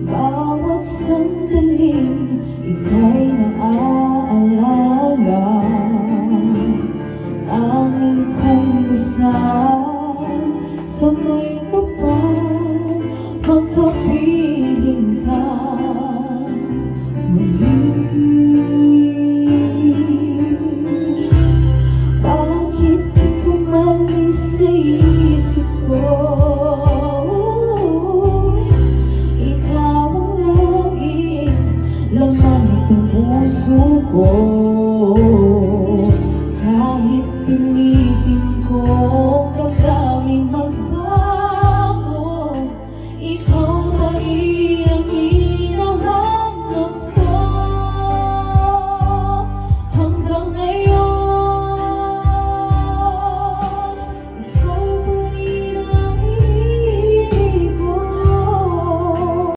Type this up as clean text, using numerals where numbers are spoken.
Bawat sandaling ika'y naaalala. Tanging kong dasal sa may kapal, magkapiling ka muli. Bakit di kumalis sa isip ko? Ikaw ang laging laman ng puso ko.